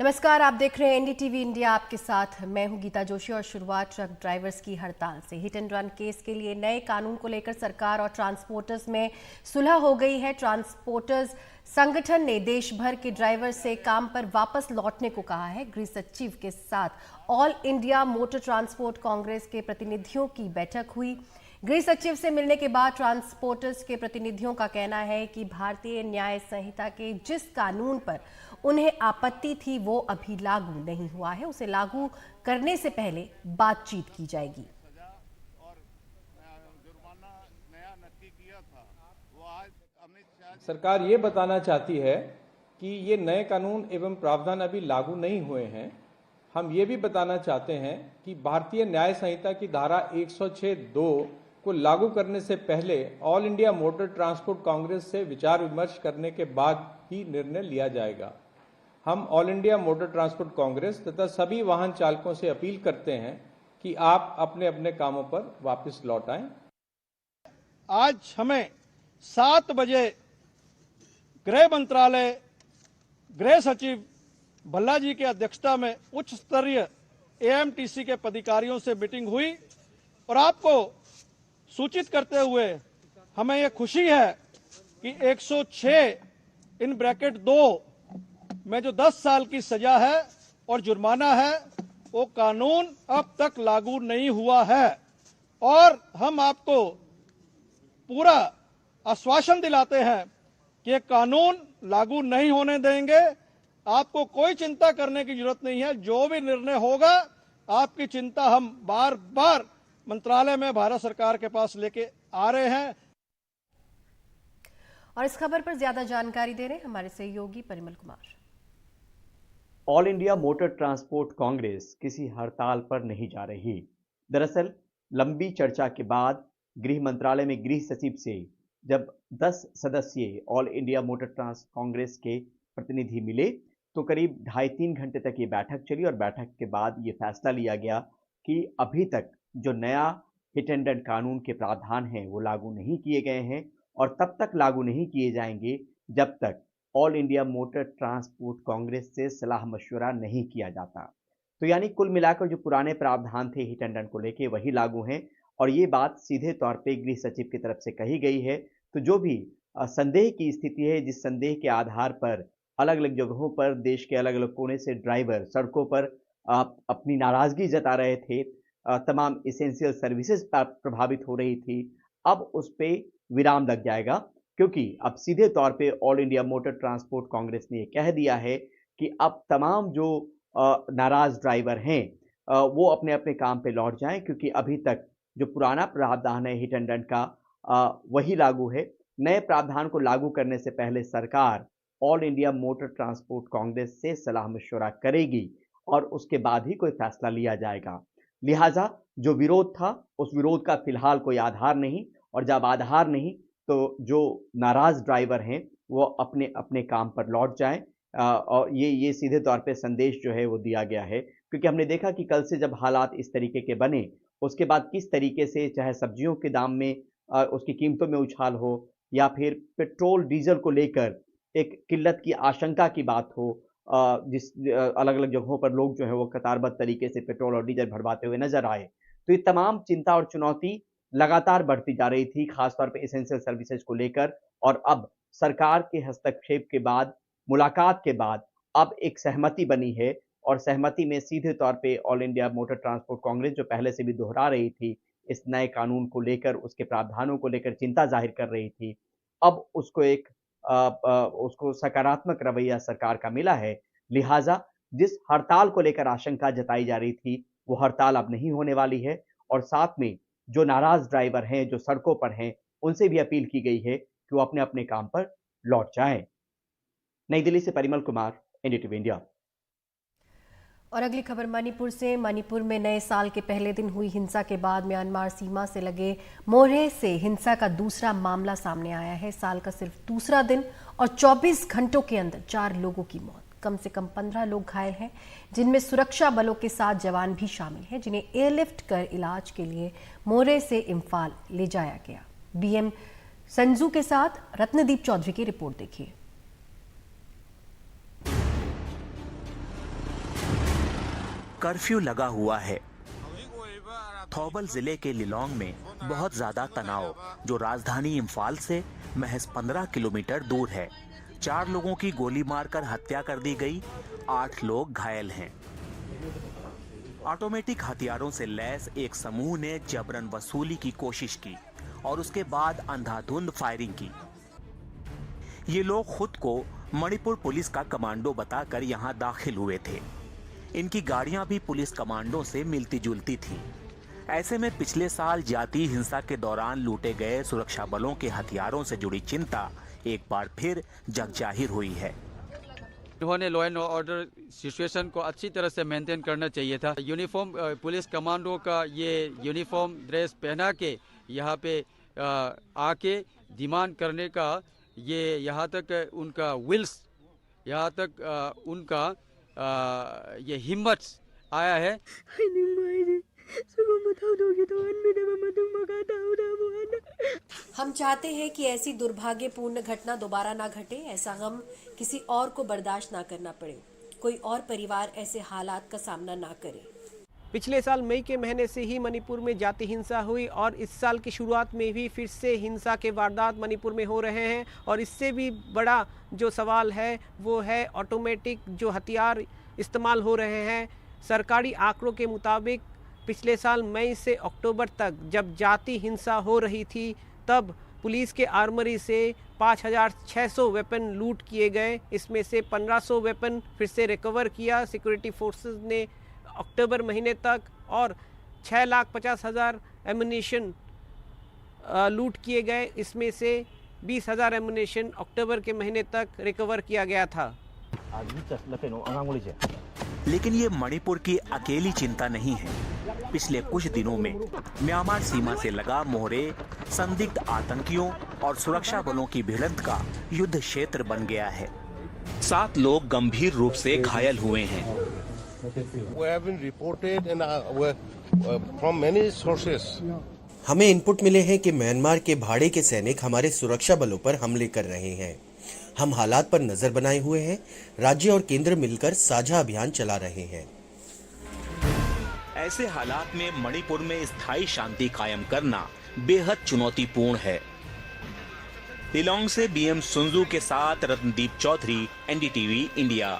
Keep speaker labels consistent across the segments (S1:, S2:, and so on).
S1: नमस्कार, आप देख रहे हैं एनडीटीवी इंडिया। आपके साथ मैं हूं गीता जोशी। और शुरुआत ट्रक ड्राइवर्स की हड़ताल से। हिट एंड रन केस के लिए नए कानून को लेकर सरकार और ट्रांसपोर्टर्स में सुलह हो गई है। ट्रांसपोर्टर्स संगठन ने देश भर के ड्राइवर से काम पर वापस लौटने को कहा है। गृह सचिव के साथ all India motor transport Congress के प्रतिनिधियों की बैठक हुई। गृह सचिव से मिलने के बाद ट्रांसपोर्टर्स के प्रतिनिधियों का कहना है कि भारतीय न्याय संहिता के जिस कानून पर उन्हें आपत्ति थी वो अभी लागू नहीं हुआ है। उसे लागू करने से पहले बातचीत की जाएगी।
S2: सरकार ये बताना चाहती है कि ये नए कानून एवं प्रावधान अभी लागू नहीं हुए हैं। हम ये भी बताना चाहते हैं कि भारतीय न्याय संहिता की धारा 106(2) को लागू करने से पहले all India motor transport Congress से विचार विमर्श करने के बाद ही निर्णय लिया जाएगा। हम all India motor transport Congress तथा सभी वाहन चालकों से अपील करते हैं कि आप अपने अपने कामों पर वापस लौट आएं।
S3: आज हमें 7 बजे गृह मंत्रालय गृह सचिव भल्ला जी की अध्यक्षता में उच्च स्तरीय एएमटीसी के पदाधिकारियों से मीटिंग हुई और आपको सूचित करते हुए हमें यह खुशी है कि 106(2) में जो 10 साल की सजा है और जुर्माना है वो कानून अब तक लागू नहीं हुआ है। और हम आपको पूरा आश्वासन दिलाते हैं कि ये कानून लागू नहीं होने देंगे। आपको कोई चिंता करने की जरूरत नहीं है। जो भी निर्णय होगा आपकी चिंता हम बार बार मंत्रालय में भारत सरकार के पास लेके आ रहे हैं।
S1: और इस खबर पर ज्यादा जानकारी दे रहे हैं हमारे सहयोगी Parimal Kumar.
S4: All India motor transport Congress किसी हड़ताल पर नहीं जा रही। दरअसल लंबी चर्चा के बाद गृह मंत्रालय में गृह सचिव से जब 10 सदस्यीय all India motor trans congress के प्रतिनिधि मिले तो करीब 2.5-3 घंटे तक ये बैठक चली और बैठक के बाद ये फैसला लिया गया कि अभी तक जो नया हिट एंड रन कानून के प्रावधान हैं वो लागू नहीं किए गए हैं और तब तक लागू नहीं किए जाएंगे जब तक all India motor transport Congress से सलाह मशवरा नहीं किया जाता। तो यानी कुल मिलाकर जो पुराने प्रावधान थे हिट एंड रन को लेके वही लागू हैं और ये बात सीधे तौर पे गृह सचिव की तरफ से कही गई है। तो जो भी संदेह की स्थिति है, जिस संदेह के आधार पर अलग अलग जगहों पर देश के अलग अलग कोने से ड्राइवर सड़कों पर अपनी नाराजगी जता रहे थे, तमाम इसेंशियल सर्विसेज प्रभावित हो रही थी, अब उस पर विराम लग जाएगा क्योंकि अब सीधे तौर पे all India motor transport Congress ने कह दिया है कि अब तमाम जो नाराज ड्राइवर हैं वो अपने अपने काम पे लौट जाएं क्योंकि अभी तक जो पुराना प्रावधान है हिट एंड रन का वही लागू है। नए प्रावधान को लागू करने से पहले सरकार all India motor transport Congress से सलाह मशवरा करेगी और उसके बाद ही कोई फैसला लिया जाएगा। लिहाजा जो विरोध था उस विरोध का फिलहाल कोई आधार नहीं और जब आधार नहीं तो जो नाराज ड्राइवर हैं वो अपने अपने काम पर लौट जाएं। और ये सीधे तौर पे संदेश जो है वो दिया गया है क्योंकि हमने देखा कि कल से जब हालात इस तरीके के बने उसके बाद किस तरीके से चाहे सब्जियों के दाम में उसकी कीमतों में उछाल हो या फिर पेट्रोल डीजल को लेकर एक किल्लत की आशंका की बात हो, जिस अलग अलग जगहों पर लोग जो है वो कतारबद्ध तरीके से पेट्रोल और डीजल भरवाते हुए नजर आए। तो ये तमाम चिंता और चुनौती लगातार बढ़ती जा रही थी, खासतौर पे एसेंशियल सर्विसेज को लेकर। और अब सरकार के हस्तक्षेप के बाद, मुलाकात के बाद अब एक सहमति बनी है और सहमति में सीधे तौर पे all India motor transport Congress जो पहले से भी दोहरा रही थी इस नए कानून को लेकर, उसके प्रावधानों को लेकर चिंता जाहिर कर रही थी, अब उसको एक उसको सकारात्मक रवैया सरकार का मिला है। लिहाजा जिस हड़ताल को लेकर आशंका जताई जा रही थी वो हड़ताल अब नहीं होने वाली है और साथ में जो नाराज ड्राइवर हैं, जो सड़कों पर हैं, उनसे भी अपील की गई है कि वो अपने अपने काम पर लौट जाएं। नई दिल्ली से परिमल कुमार, एनडीटीवी इंडिया।
S1: और अगली खबर मणिपुर से। मणिपुर में नए साल के पहले दिन हुई हिंसा के बाद म्यांमार सीमा से लगे मोरहे से हिंसा का दूसरा मामला सामने आया है। साल का सिर्फ दूसरा दिन और 24 घंटों के अंदर 4 लोगों की मौत, कम से कम 15 लोग घायल हैं, जिनमें सुरक्षा बलों के साथ जवान भी शामिल हैं, जिन्हें एयरलिफ्ट कर इलाज के लिए मोरहे से इम्फाल ले जाया गया। बीएम संजू के साथ रत्नदीप चौधरी की रिपोर्ट देखिए।
S5: कर्फ्यू लगा हुआ है। थौबल जिले के लिलोंग में बहुत ज्यादा तनाव, जो राजधानी इम्फाल से महज 15 किलोमीटर दूर है। 4 लोगों की गोली मारकर हत्या कर दी गई, 8 लोग घायल हैं। ऑटोमेटिक हथियारों से लैस एक समूह ने जबरन वसूली की कोशिश की और उसके बाद अंधाधुंध फायरिंग की। ये लोग खुद को मणिपुर पुलिस का कमांडो बताकर यहां दाखिल हुए थे। इनकी गाड़ियां भी पुलिस कमांडो से मिलती जुलती थीं। ऐसे में पिछले साल जातीय हिंसा के दौरान लूटे गए सुरक्षा बलों के हथियारों से जुड़ी चिंता एक बार फिर जगजाहिर हुई है।
S6: उन्होंने लॉ एंड ऑर्डर सिचुएशन को अच्छी तरह से मेंटेन करना चाहिए था। यूनिफॉर्म पुलिस कमांडो का ये यूनिफॉर्म ड्रेस पहना के यहाँ पे आके डिमांड करने का ये यहाँ तक उनका विल्स, यहाँ तक उनका ये हिम्मत आया है।
S7: हम चाहते हैं कि ऐसी दुर्भाग्यपूर्ण घटना दोबारा ना घटे, ऐसा गम किसी और को बर्दाश्त ना करना पड़े, कोई और परिवार ऐसे हालात का सामना ना करे।
S8: पिछले साल मई के महीने से ही मणिपुर में जाति हिंसा हुई और इस साल की शुरुआत में भी फिर से हिंसा के वारदात मणिपुर में हो रहे हैं। और इससे भी बड़ा जो सवाल है वो है ऑटोमेटिक जो हथियार इस्तेमाल हो रहे हैं। सरकारी आंकड़ों के मुताबिक पिछले साल मई से अक्टूबर तक जब जाति हिंसा हो रही थी तब पुलिस के आर्मरी से 5,600 वेपन लूट किए गए। इसमें से 1,500 वेपन फिर से रिकवर किया सिक्योरिटी फोर्सेस ने अक्टूबर महीने तक, और 6,50,000 एमुनिशन लूट किए गए। इसमें से 20,000 एमुनिशन अक्टूबर के महीने तक रिकवर किया गया था।
S5: लेकिन ये मणिपुर की अकेली चिंता नहीं है। पिछले कुछ दिनों में म्यांमार सीमा से लगा मोहरे संदिग्ध आतंकियों और सुरक्षा बलों की भिड़ंत का युद्ध क्षेत्र बन गया है। 7 लोग गंभीर रूप से घायल हुए हैं।
S9: हमें इनपुट मिले हैं कि म्यांमार के भाड़े के सैनिक हमारे सुरक्षा बलों पर हमले कर रहे हैं। हम हालात पर नजर बनाए हुए हैं। राज्य और केंद्र मिलकर साझा अभियान चला रहे हैं।
S5: ऐसे हालात में मणिपुर में स्थायी शांति कायम करना बेहद चुनौतीपूर्ण है। लिलोंग से बीएम सुंजू के साथ रत्नदीप चौधरी, एनडीटीवी इंडिया।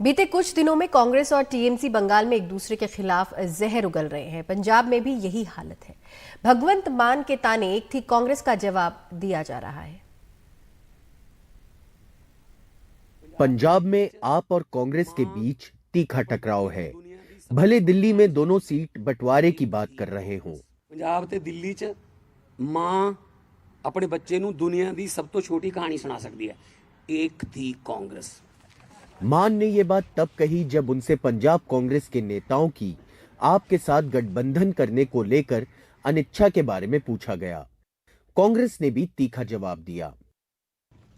S1: बीते कुछ दिनों में कांग्रेस और टीएमसी बंगाल में एक दूसरे के खिलाफ जहर उगल रहे हैं। पंजाब में भी यही हालत है। भगवंत मान के ताने एक थी कांग्रेस का जवाब दिया जा रहा है।
S9: पंजाब में आप और कांग्रेस के बीच तीखा टकराव है। भले दिल्ली में दोनों सीट बंटवारे की बात कर रहे हों।
S10: पंजाब ते दिल्ली च मां अपने बच्चे नूं दुनिया दी सब तो छोटी कहानी सुना सकती है, एक थी कांग्रेस।
S9: मान ने ये बात तब कही जब उनसे पंजाब कांग्रेस के नेताओं की आपके साथ गठबंधन करने को लेकर अनिच्छा के बारे में पूछा गया। कांग्रेस ने भी तीखा जवाब दिया।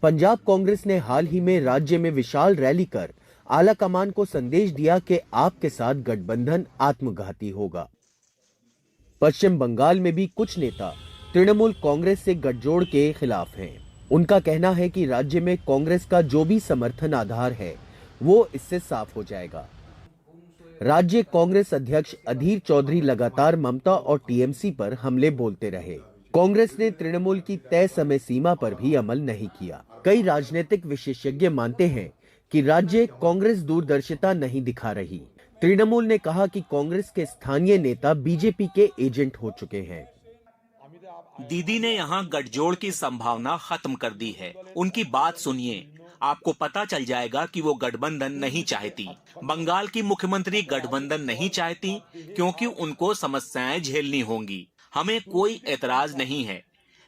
S9: पंजाब कांग्रेस ने हाल ही में राज्य में विशाल रैली कर आला कमान को संदेश दिया कि आपके साथ गठबंधन आत्मघाती होगा। पश्चिम बंगाल में भी कुछ नेता तृणमूल कांग्रेस से गठजोड़ के खिलाफ हैं। उनका कहना है कि राज्य में कांग्रेस का जो भी समर्थन आधार है वो इससे साफ हो जाएगा। राज्य कांग्रेस अध्यक्ष अधीर चौधरी लगातार ममता और टीएमसी पर हमले बोलते रहे। कांग्रेस ने तृणमूल की तय समय सीमा पर भी अमल नहीं किया। कई राजनीतिक विशेषज्ञ मानते हैं कि राज्य कांग्रेस दूरदर्शिता नहीं दिखा रही। तृणमूल ने कहा कि कांग्रेस के स्थानीय नेता बीजेपी के एजेंट हो चुके हैं।
S5: दीदी ने यहाँ गठजोड़ की संभावना खत्म कर दी है। उनकी बात सुनिए, आपको पता चल जाएगा कि वो गठबंधन नहीं चाहती। बंगाल की मुख्यमंत्री गठबंधन नहीं चाहती क्योंकि उनको समस्याएं झेलनी होंगी। हमें कोई एतराज नहीं है,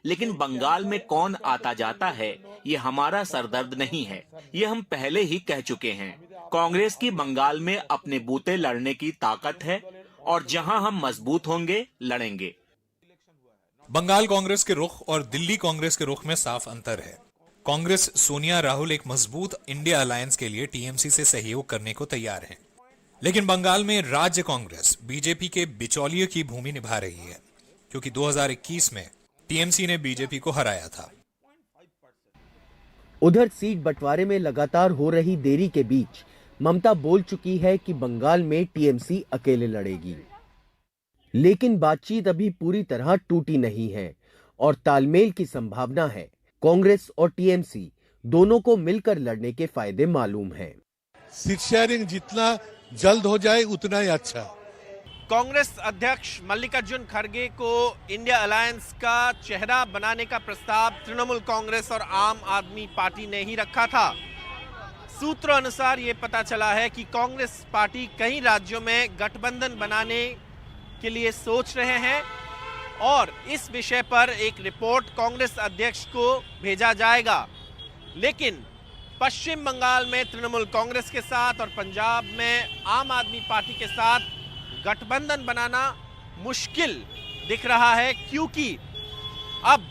S5: लेकिन बंगाल में कौन आता जाता है ये हमारा सरदर्द नहीं है। ये हम पहले ही कह चुके हैं। कांग्रेस की बंगाल में अपने बूते लड़ने की ताकत है और जहां हम मजबूत होंगे लड़ेंगे।
S11: बंगाल कांग्रेस के रुख और दिल्ली कांग्रेस के रुख में साफ अंतर है। कांग्रेस सोनिया राहुल एक मजबूत इंडिया अलायंस के लिए टीएमसी से सहयोग करने को तैयार है, लेकिन बंगाल में राज्य कांग्रेस बीजेपी के बिचौलिए की भूमि निभा रही है, क्योंकि 2021 में टीएमसी ने बीजेपी को हराया था।
S9: उधर सीट बंटवारे में लगातार हो रही देरी के बीच ममता बोल चुकी है कि बंगाल में टीएमसी अकेले लड़ेगी, लेकिन बातचीत अभी पूरी तरह टूटी नहीं है और तालमेल की संभावना है। कांग्रेस और टीएमसी दोनों को मिलकर लड़ने के फायदे मालूम हैं।
S12: सीट शेयरिंग जितना जल्द हो जाए उतना ही अच्छा।
S8: कांग्रेस अध्यक्ष मल्लिकार्जुन खड़गे को इंडिया अलायंस का चेहरा बनाने का प्रस्ताव तृणमूल कांग्रेस और आम आदमी पार्टी ने ही रखा था। सूत्रों अनुसार ये पता चला है कि कांग्रेस पार्टी कई राज्यों में गठबंधन बनाने के लिए सोच रहे हैं और इस विषय पर एक रिपोर्ट कांग्रेस अध्यक्ष को भेजा जाएगा। लेकिन पश्चिम बंगाल में तृणमूल कांग्रेस के साथ और पंजाब में आम आदमी पार्टी के साथ गठबंधन बनाना मुश्किल दिख रहा है, क्योंकि अब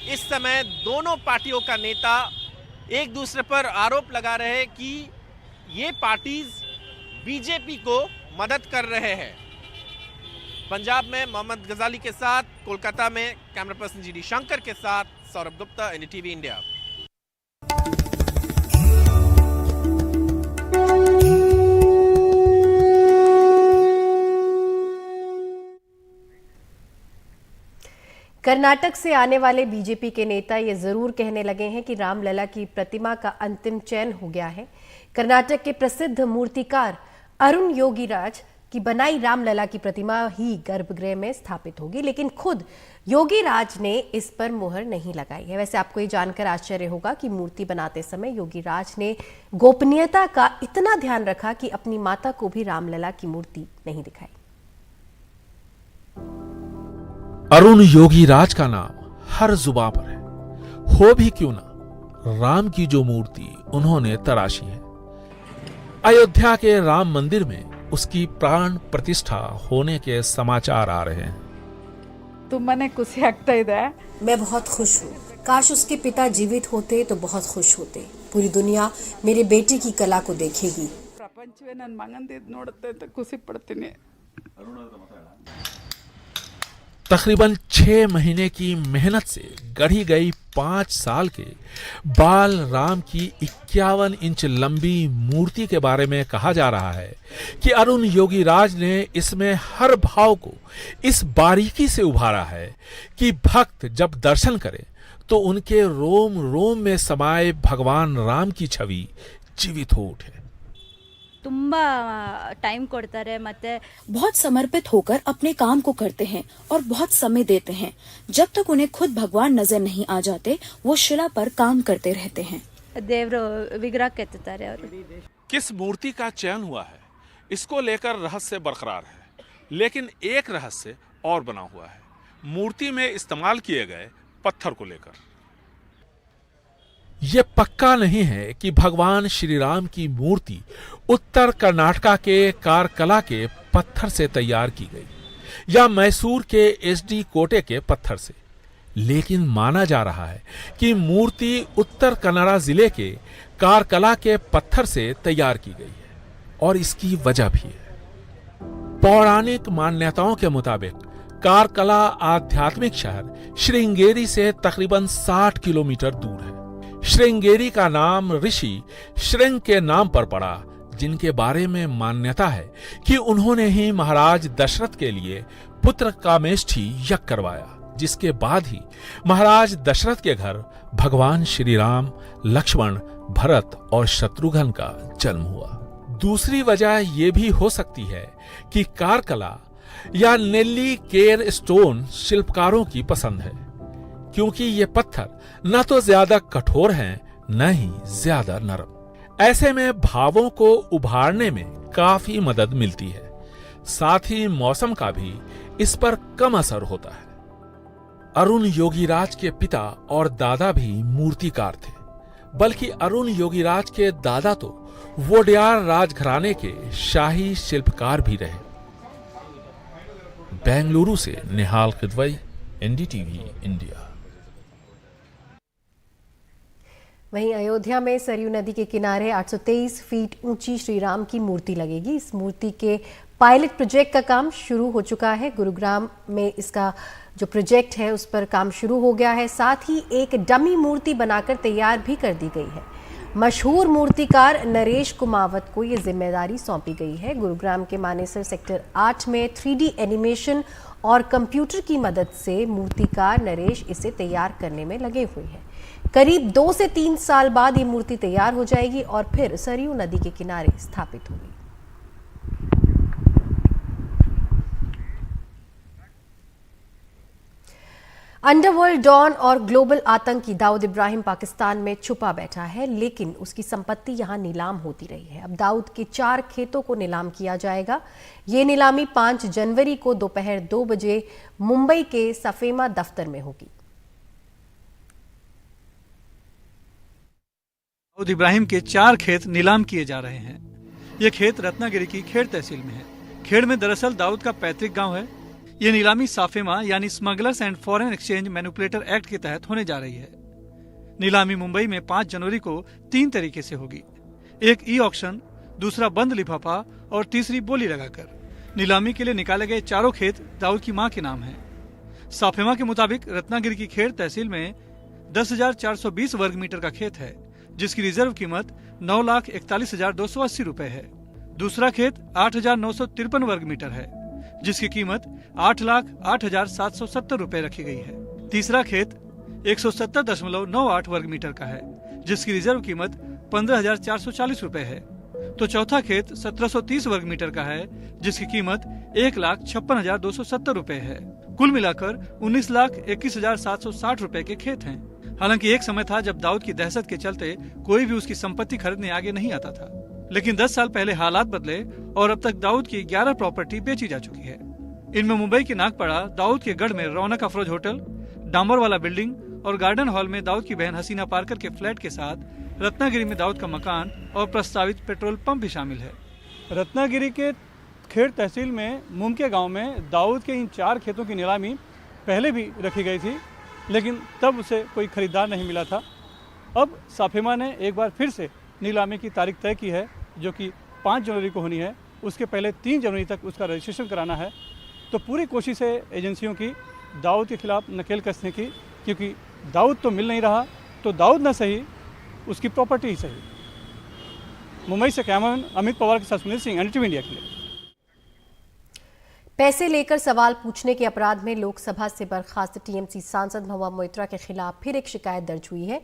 S8: इस समय दोनों पार्टियों का नेता एक दूसरे पर आरोप लगा रहे हैं कि ये पार्टीज बीजेपी को मदद कर रहे हैं। पंजाब में मोहम्मद गजाली के साथ, कोलकाता में कैमरा पर्सन जीडी शंकर के साथ सौरभ गुप्ता, एनडीटीवी इंडिया।
S1: कर्नाटक से आने वाले बीजेपी के नेता ये जरूर कहने लगे हैं कि रामलला की प्रतिमा का अंतिम चयन हो गया है। कर्नाटक के प्रसिद्ध मूर्तिकार अरुण योगीराज की बनाई रामलला की प्रतिमा ही गर्भगृह में स्थापित होगी, लेकिन खुद योगीराज ने इस पर मुहर नहीं लगाई है। वैसे आपको ये जानकर आश्चर्य होगा कि मूर्ति बनाते समय योगीराज ने गोपनीयता का इतना ध्यान रखा कि अपनी माता को भी रामलला की मूर्ति नहीं दिखाई।
S13: अरुण योगीराज का नाम हर जुबान पर है, हो भी क्यों ना। राम की जो मूर्ति उन्होंने तराशी है, अयोध्या के राम मंदिर में उसकी प्राण प्रतिष्ठा होने के समाचार आ रहे हैं।
S14: ತುಂಬಾನೇ ಖುಷಿ ಆಗ್ತಾ ಇದೆ।
S7: मैं बहुत खुश हूँ। काश उसके पिता जीवित होते तो बहुत खुश होते। पूरी दुनिया मेरे बेटे की कला को देखेगी।
S14: ಪ್ರಪಂಚವೇ ನನ್ನ ಮಗಂದಿದ್ ನೋಡುತ್ತೆ ಅಂತ ಖುಷಿ ಪಡ್ತೀನಿ।
S13: तकरीबन 6 महीने की मेहनत से गढ़ी गई 5 साल के बाल राम की 51 इंच लंबी मूर्ति के बारे में कहा जा रहा है कि अरुण योगीराज ने इसमें हर भाव को इस बारीकी से उभारा है कि भक्त जब दर्शन करे तो उनके रोम रोम में समाये भगवान राम की छवि जीवित हो उठे।
S15: ತುಂಬಾ टाइम ಕೊಡ್ತಾರೆ ಮತ್ತೆ
S16: बहुत समर्पित होकर अपने काम को करते हैं और बहुत समय देते हैं। जब तक उन्हें खुद भगवान नजर नहीं आ जाते वो शिला पर काम करते रहते हैं।
S15: ದೇವರು ವಿಗ್ರಹ ಕೆತ್ತುತ್ತಾರೆ ಅವರು।
S17: किस मूर्ति का चयन हुआ है इसको लेकर रहस्य बरकरार है, लेकिन एक रहस्य और बना हुआ है मूर्ति में इस्तेमाल किए गए पत्थर को लेकर।
S13: ये पक्का नहीं है कि भगवान श्री राम की मूर्ति उत्तर कर्नाटका के कारकला के पत्थर से तैयार की गई या मैसूर के एसडी कोटे के पत्थर से, लेकिन माना जा रहा है कि मूर्ति उत्तर कन्नड़ा जिले के कारकला के पत्थर से तैयार की गई है और इसकी वजह भी है। पौराणिक मान्यताओं के मुताबिक कारकला आध्यात्मिक शहर श्रृंगेरी से तकरीबन 60 किलोमीटर दूर है। श्रृंगेरी का नाम ऋषि श्रृंग के नाम पर पड़ा, जिनके बारे में मान्यता है कि उन्होंने ही महाराज दशरथ के लिए पुत्र कामेष्ठी यज्ञ करवाया, जिसके बाद ही महाराज दशरथ के घर भगवान श्री राम, लक्ष्मण, भरत और शत्रुघ्न का जन्म हुआ। दूसरी वजह यह भी हो सकती है कि कारकला या नेल्ली केर स्टोन शिल्पकारों की पसंद है, क्योंकि ये पत्थर न तो ज्यादा कठोर हैं न ही ज्यादा नरम। ऐसे में भावों को उभारने में काफी मदद मिलती है। साथ ही मौसम का भी इस पर कम असर होता है। अरुण योगीराज के पिता और दादा भी मूर्तिकार थे, बल्कि अरुण योगीराज के दादा तो वोडियार राजघराने के शाही शिल्पकार भी रहे। बेंगलुरु से निहाल किदवई, एनडीटीवी इंडिया।
S1: वहीं अयोध्या में सरयू नदी के किनारे 823 फीट ऊंची श्री राम की मूर्ति लगेगी। इस मूर्ति के पायलट प्रोजेक्ट का काम शुरू हो चुका है। गुरुग्राम में इसका जो प्रोजेक्ट है उस पर काम शुरू हो गया है। साथ ही एक डमी मूर्ति बनाकर तैयार भी कर दी गई है। मशहूर मूर्तिकार नरेश कुमावत को ये जिम्मेदारी सौंपी गई है। गुरुग्राम के मानेसर सेक्टर 8 में 3D एनिमेशन और कंप्यूटर की मदद से मूर्तिकार नरेश इसे तैयार करने में लगे हुए हैं। करीब 2 से 3 साल बाद ये मूर्ति तैयार हो जाएगी और फिर सरयू नदी के किनारे स्थापित होगी। अंडरवर्ल्ड डॉन और ग्लोबल आतंकी दाऊद इब्राहिम पाकिस्तान में छुपा बैठा है, लेकिन उसकी संपत्ति यहां नीलाम होती रही है। अब दाऊद के 4 खेतों को नीलाम किया जाएगा। ये नीलामी 5 जनवरी को दोपहर 2 बजे मुंबई के सफेमा दफ्तर में होगी।
S18: दाऊद इब्राहिम के 4 खेत नीलाम किए जा रहे हैं। ये खेत रत्नागिरी की खेड़ तहसील में है। खेड़ में दरअसल दाऊद का पैतृक गांव है। ये नीलामी साफेमा यानी smugglers and foreign exchange manipulator act के तहत होने जा रही है। नीलामी मुंबई में 5 जनवरी को 3 तरीके से होगी। एक ई ऑक्शन, दूसरा बंद लिफाफा और तीसरी बोली लगाकर। नीलामी के लिए निकाले गए 4 खेत दाऊद की मां के नाम हैं। साफेमा के मुताबिक रत्नागिरी की खेड़ तहसील में 10,420 वर्ग मीटर का खेत है, जिसकी रिजर्व कीमत 9,41,280 रुपए है। दूसरा खेत 8,953 वर्ग मीटर है, जिसकी कीमत 8,08,770 रुपए रखी गई है। तीसरा खेत 170.98 वर्ग मीटर का है, जिसकी रिजर्व कीमत 15,440 रुपए है। तो चौथा खेत 1730 वर्ग मीटर का है, जिसकी कीमत 1,56,270 रुपए है। कुल मिलाकर 19,21,760 रुपए के खेत हैं। हालांकि एक समय था जब दाऊद की दहशत के चलते कोई भी उसकी संपत्ति खरीदने आगे नहीं आता था, लेकिन 10 साल पहले हालात बदले और अब तक दाऊद की 11 प्रॉपर्टी बेची जा चुकी है। इनमें मुंबई के नागपाड़ा दाऊद के गढ़ में रौनक अफरोज होटल, डांबर वाला बिल्डिंग और गार्डन हॉल में दाऊद की बहन हसीना पारकर के फ्लैट के साथ रत्नागिरी में दाऊद का मकान और प्रस्तावित पेट्रोल पंप भी शामिल है। रत्नागिरी के खेड़ तहसील में मुमके गांव में दाऊद के इन 4 खेतों की नीलामी पहले भी रखी गई थी, लेकिन तब उसे कोई खरीदार नहीं मिला था। अब साफेमा ने एक बार फिर से नीलामी की तारीख तय की है, जो कि 5 जनवरी को होनी है। उसके पहले 3 जनवरी तक उसका रजिस्ट्रेशन कराना है। तो पूरी कोशिश है एजेंसियों की दाऊद के खिलाफ नकेल कसने की, क्योंकि दाऊद तो मिल नहीं रहा, तो दाऊद न सही उसकी प्रॉपर्टी ही सही। मुंबई से कैमरामैन अमित पवार के साथ सुनील सिंह, एनडीटीवी इंडिया के लिए।
S1: पैसे लेकर सवाल पूछने के अपराध में लोकसभा से बर्खास्त टीएमसी सांसद महुआ मोइत्रा के खिलाफ फिर एक शिकायत दर्ज हुई है।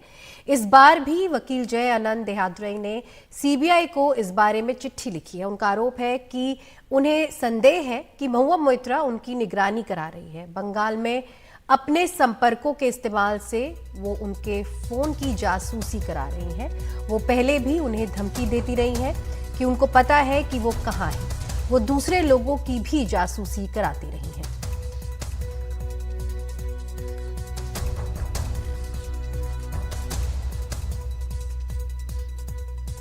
S1: इस बार भी वकील जय आनंद देहाद्रई ने सीबीआई को इस बारे में चिट्ठी लिखी है। उनका आरोप है कि उन्हें संदेह है कि महुआ मोइत्रा उनकी निगरानी करा रही है। बंगाल में अपने संपर्कों के इस्तेमाल से वो उनके फोन की जासूसी करा रही हैं। वो पहले भी उन्हें धमकी देती रही हैं कि उनको पता है कि वो कहाँ है। वो दूसरे लोगों की भी जासूसी कराती रही।